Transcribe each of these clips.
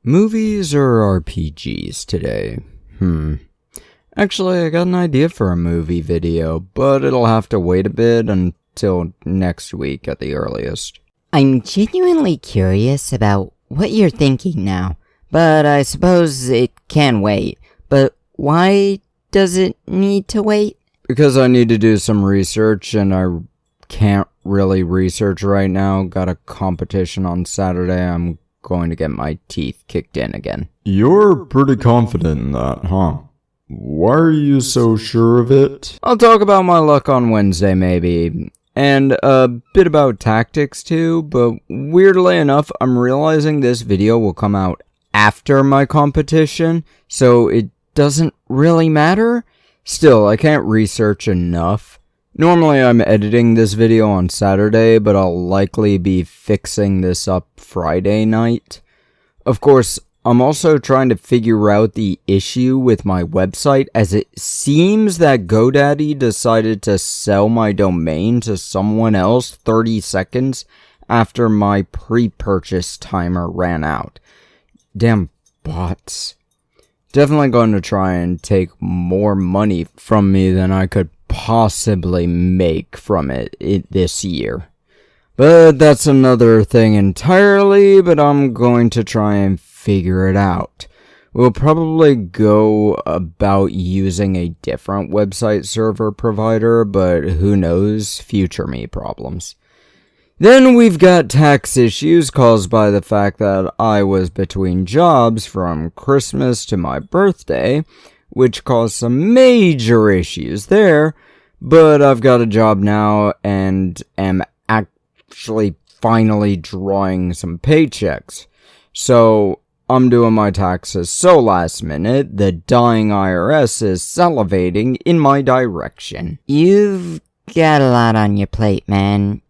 Movies or RPGs today? Actually, I got an idea for a movie video, but it'll have to wait a bit until next week at the earliest. I'm genuinely curious about what you're thinking now, but I suppose it can wait. But why does it need to wait? Because I need to do some research, and I can't really research right now. Got a competition on Saturday. I'm going to get my teeth kicked in again. You're pretty confident in that, huh? Why are you so sure of it? I'll talk about my luck on Wednesday, maybe. And a bit about tactics too, but weirdly enough, I'm realizing this video will come out after my competition, so it doesn't really matter. Still, I can't research enough. Normally I'm editing this video on Saturday, but I'll likely be fixing this up Friday night. Of course, I'm also trying to figure out the issue with my website, as it seems that GoDaddy decided to sell my domain to someone else 30 seconds after my pre-purchase timer ran out. Damn bots. Definitely going to try and take more money from me than I could possibly make from it this year. But that's another thing entirely, but I'm going to try and figure it out. We'll probably go about using a different website server provider, but who knows, future me problems. Then we've got tax issues caused by the fact that I was between jobs from Christmas to my birthday, which caused some major issues there, but I've got a job now and am actually finally drawing some paychecks. So I'm doing my taxes so last minute, the dying IRS is salivating in my direction. You've got a lot on your plate, man.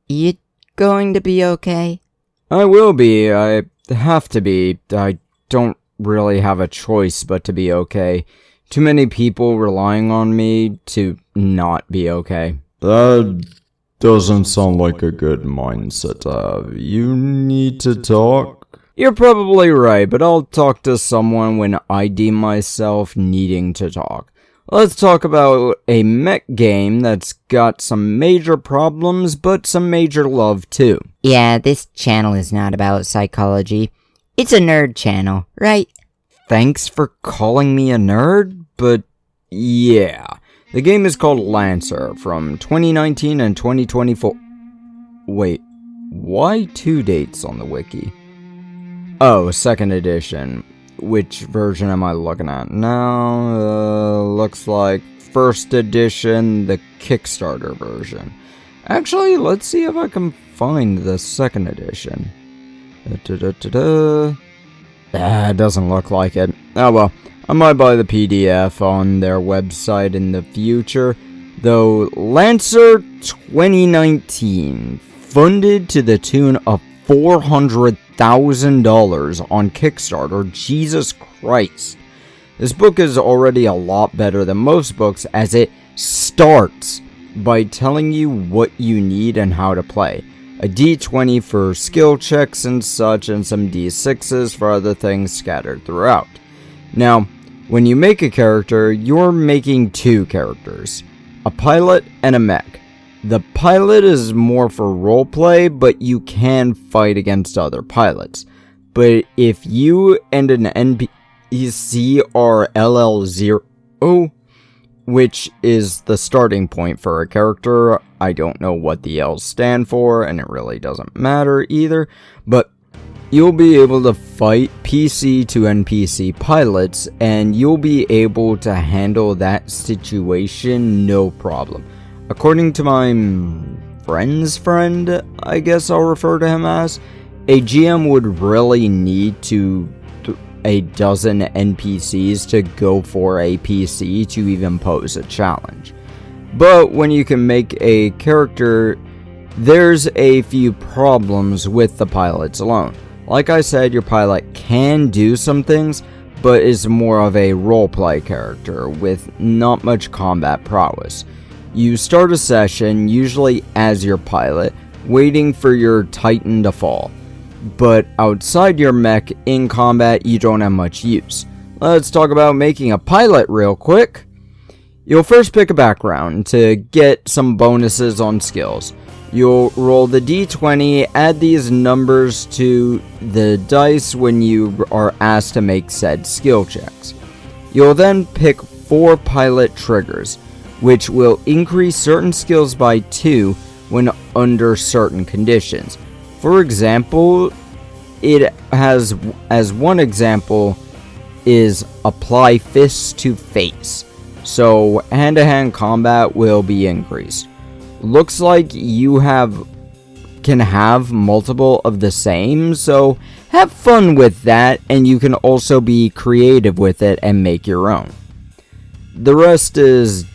You going to be okay? I will be. I have to be. I don't really have a choice but to be okay. Too many people relying on me to not be okay. That doesn't sound like a good mindset. You need to talk. You're probably right, but I'll talk to someone when I deem myself needing to talk. Let's talk about a mech game that's got some major problems, but some major love too. Yeah, this channel is not about psychology. It's a nerd channel, right? Thanks for calling me a nerd, but yeah. The game is called Lancer from 2019 and 2024. Wait, why 2 dates on the wiki? Oh, 2nd edition. Which version am I looking at now? Looks like 1st edition, the Kickstarter version. Actually, let's see if I can find the 2nd edition. It doesn't look like it. Oh well, I might buy the PDF on their website in the future. Though Lancer 2019 funded to the tune of $400,000 on Kickstarter. Jesus Christ. This book is already a lot better than most books, as it starts by telling you what you need and how to play. A D20 for skill checks and such, and some D6s for other things scattered throughout. Now, when you make a character, you're making 2 characters. A pilot and a mech. The pilot is more for roleplay, but you can fight against other pilots. But if you and an NPC are LL0, which is the starting point for a character, I don't know what the L's stand for, and it really doesn't matter either, but you'll be able to fight PC to NPC pilots, and you'll be able to handle that situation no problem. According to my friend's friend, I guess I'll refer to him as, a GM would really need a dozen NPCs to go for a PC to even pose a challenge. But when you can make a character, there's a few problems with the pilots alone. Like I said, your pilot can do some things, but is more of a roleplay character with not much combat prowess. You start a session, usually as your pilot, waiting for your Titan to fall. but outside your mech in combat you don't have much use. Let's talk about making a pilot real quick. You'll first pick a background to get some bonuses on skills. You'll roll the d20, add these numbers to the dice when you are asked to make said skill checks. You'll then pick 4 pilot triggers, which will increase certain skills by 2 when under certain conditions. For example, it has, as one example, is apply fists to face. So hand-to-hand combat will be increased. Looks like you can have multiple of the same, so have fun with that, and you can also be creative with it and make your own. The rest is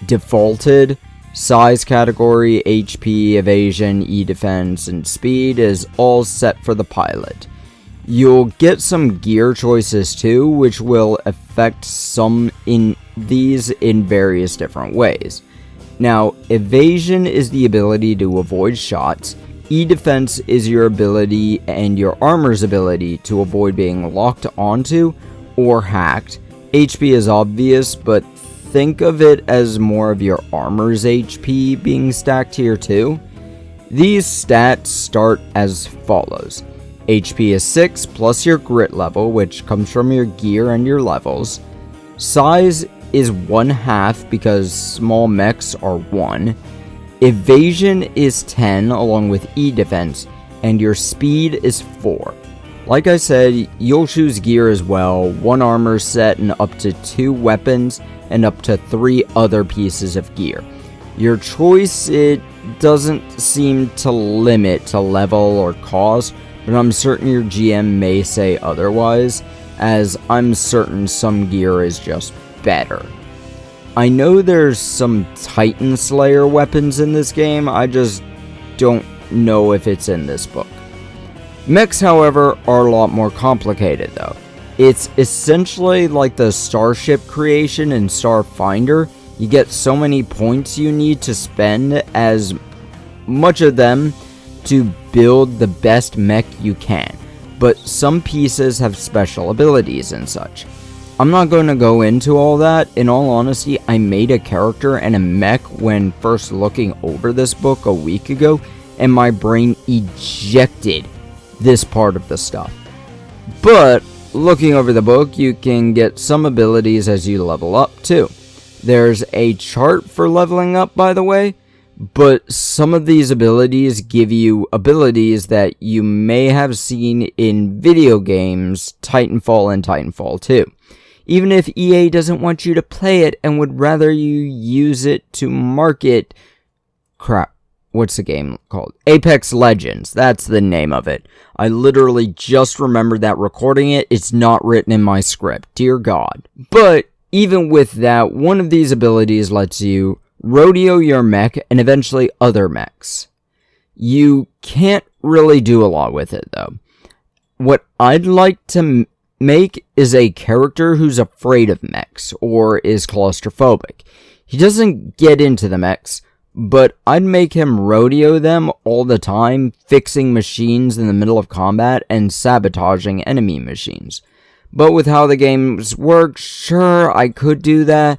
defaulted. Size category, HP, evasion, E-defense, and speed is all set for the pilot. You'll get some gear choices too, which will affect some in these in various different ways. Now, evasion is the ability to avoid shots, E-defense is your ability and your armor's ability to avoid being locked onto or hacked. HP is obvious, but think of it as more of your armor's HP being stacked here too. These stats start as follows. HP is 6 plus your grit level, which comes from your gear and your levels. Size is 1/2 because small mechs are 1. Evasion is 10 along with E-defense, and your speed is 4. Like I said, you'll choose gear as well, 1 armor set and up to 2 weapons and up to 3 other pieces of gear. Your choice, it doesn't seem to limit to level or cost, but I'm certain your GM may say otherwise, as I'm certain some gear is just better. I know there's some Titan Slayer weapons in this game, I just don't know if it's in this book. Mechs, however, are a lot more complicated though. It's essentially like the starship creation in Starfinder. You get so many points you need to spend, as much of them, to build the best mech you can, but some pieces have special abilities and such. I'm not going to go into all that. In all honesty, I made a character and a mech when first looking over this book a week ago, and my brain ejected this part of the stuff. But looking over the book, you can get some abilities as you level up too. There's a chart for leveling up, by the way, but some of these abilities give you abilities that you may have seen in video games, Titanfall and Titanfall 2. Even if EA doesn't want you to play it and would rather you use it to market... Crap, what's the game called? Apex Legends, that's the name of it. I literally just remembered that recording it, it's not written in my script, dear God. But even with that, one of these abilities lets you rodeo your mech and eventually other mechs. You can't really do a lot with it though. What I'd like to make is a character who's afraid of mechs or is claustrophobic. He doesn't get into the mechs, but I'd make him rodeo them all the time, fixing machines in the middle of combat and sabotaging enemy machines. But with how the games work, sure, I could do that,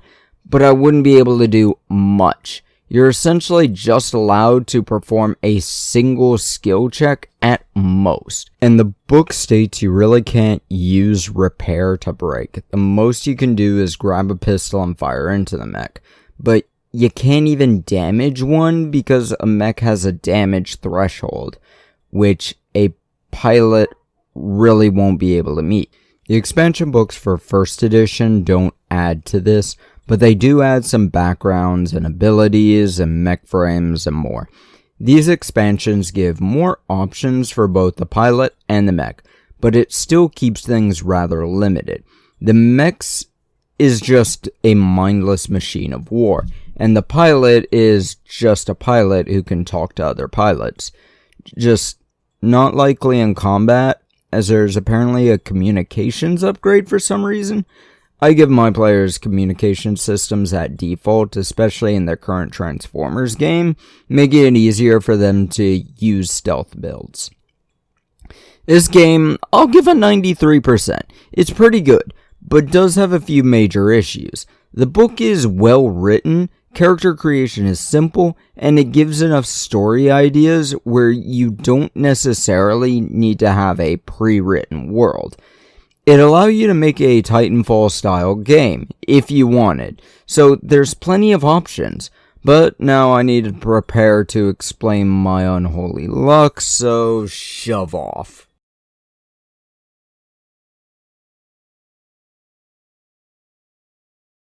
but I wouldn't be able to do much. You're essentially just allowed to perform a single skill check at most. And the book states you really can't use repair to break. The most you can do is grab a pistol and fire into the mech. But you can't even damage one because a mech has a damage threshold, which a pilot really won't be able to meet. The expansion books for first edition don't add to this, but they do add some backgrounds and abilities and mech frames and more. These expansions give more options for both the pilot and the mech, but it still keeps things rather limited. The mechs is just a mindless machine of war, and the pilot is just a pilot who can talk to other pilots. Just not likely in combat, as there's apparently a communications upgrade for some reason. I give my players communication systems at default, especially in their current Transformers game, making it easier for them to use stealth builds. This game, I'll give a 93%. It's pretty good, but does have a few major issues. The book is well written, character creation is simple, and it gives enough story ideas where you don't necessarily need to have a pre-written world. It allows you to make a Titanfall style game, if you wanted, so there's plenty of options. But now I need to prepare to explain my unholy luck, so shove off.